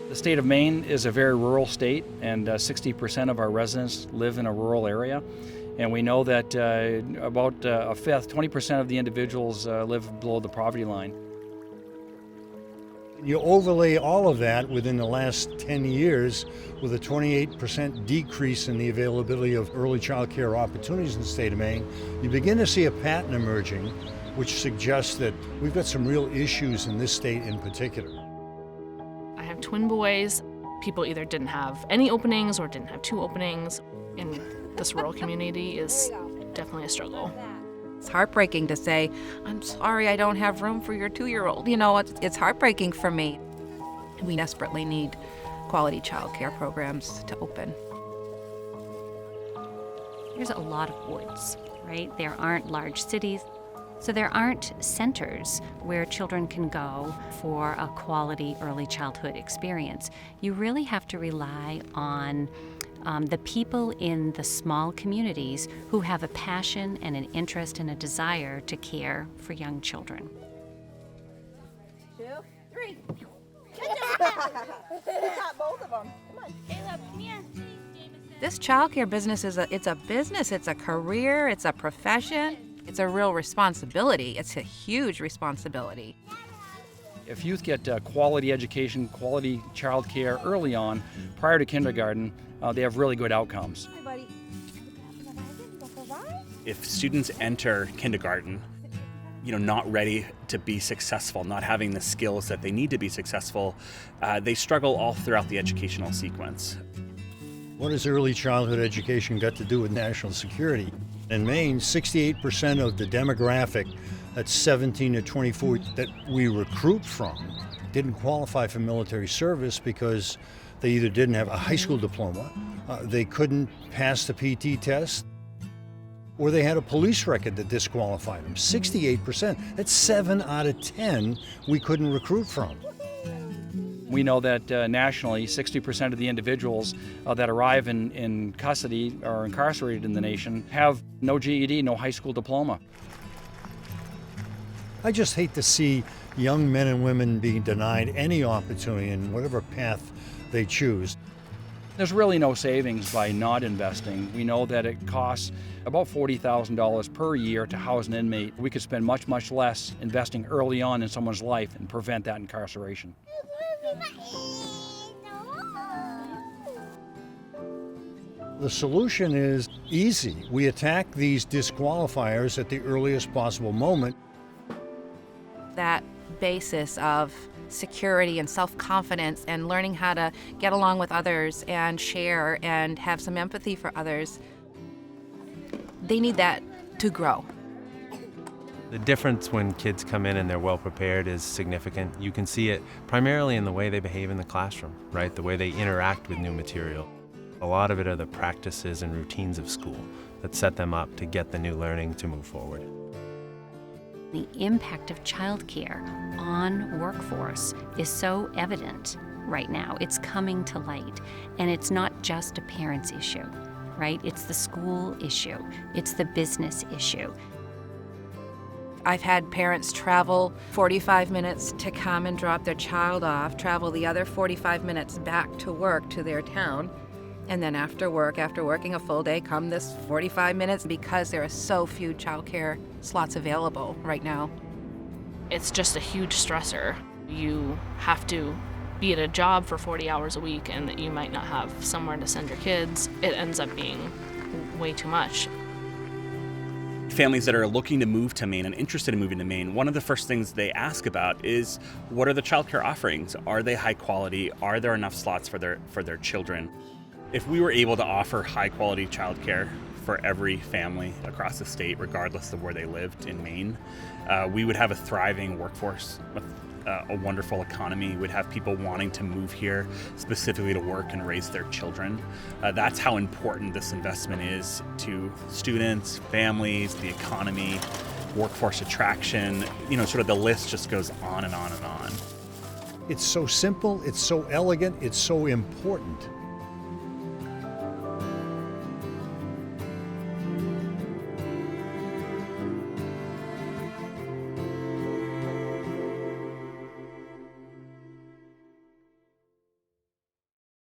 The state of Maine is a very rural state, and 60% of our residents live in a rural area. And we know that about a fifth, 20% of the individuals live below the poverty line. You overlay all of that within the last 10 years with a 28% decrease in the availability of early child care opportunities in the state of Maine, you begin to see a pattern emerging which suggests that we've got some real issues in this state in particular. I have twin boys. People either didn't have any openings or didn't have two openings. In this rural community is definitely a struggle. It's heartbreaking to say, I'm sorry I don't have room for your 2-year-old. You know, it's heartbreaking for me. We desperately need quality child care programs to open. There's a lot of woods, right? There aren't large cities. So there aren't centers where children can go for a quality early childhood experience. You really have to rely on the people in the small communities who have a passion and an interest and a desire to care for young children. 2, 3. Got both of them. Come on. Caleb, come here. This child care business it's a business, it's a career, it's a profession. It's a real responsibility. It's a huge responsibility. If youth get quality education, quality child care early on, prior to kindergarten, they have really good outcomes. Hi, buddy. If students enter kindergarten, not ready to be successful, not having the skills that they need to be successful, they struggle all throughout the educational sequence. What has early childhood education got to do with national security? In Maine, 68% of the demographic, that's 17 to 24, that we recruit from, didn't qualify for military service because they either didn't have a high school diploma, they couldn't pass the PT test, or they had a police record that disqualified them. 68%, that's 7 out of 10 we couldn't recruit from. We know that nationally, 60% of the individuals that arrive in custody or incarcerated in the nation have no GED, no high school diploma. I just hate to see young men and women being denied any opportunity in whatever path they choose. There's really no savings by not investing. We know that it costs about $40,000 per year to house an inmate. We could spend much, much less investing early on in someone's life and prevent that incarceration. The solution is easy. We attack these disqualifiers at the earliest possible moment. That basis of security and self-confidence and learning how to get along with others and share and have some empathy for others, they need that to grow. The difference when kids come in and they're well prepared is significant. You can see it primarily in the way they behave in the classroom, right? The way they interact with new material. A lot of it are the practices and routines of school that set them up to get the new learning to move forward. The impact of childcare on workforce is so evident right now. It's coming to light, and it's not just a parent's issue, right? It's the school issue. It's the business issue. I've had parents travel 45 minutes to come and drop their child off, travel the other 45 minutes back to work to their town, and then after work, after working a full day, come this 45 minutes because there are so few childcare slots available right now. It's just a huge stressor. You have to be at a job for 40 hours a week and that you might not have somewhere to send your kids. It ends up being way too much. Families that are looking to move to Maine and interested in moving to Maine, one of the first things they ask about is, what are the childcare offerings? Are they high quality? Are there enough slots for their children? If we were able to offer high quality childcare for every family across the state, regardless of where they lived in Maine, we would have a thriving workforce, a wonderful economy. We'd have people wanting to move here specifically to work and raise their children. That's how important this investment is to students, families, the economy, workforce attraction. Sort of the list just goes on and on and on. It's so simple, it's so elegant, it's so important.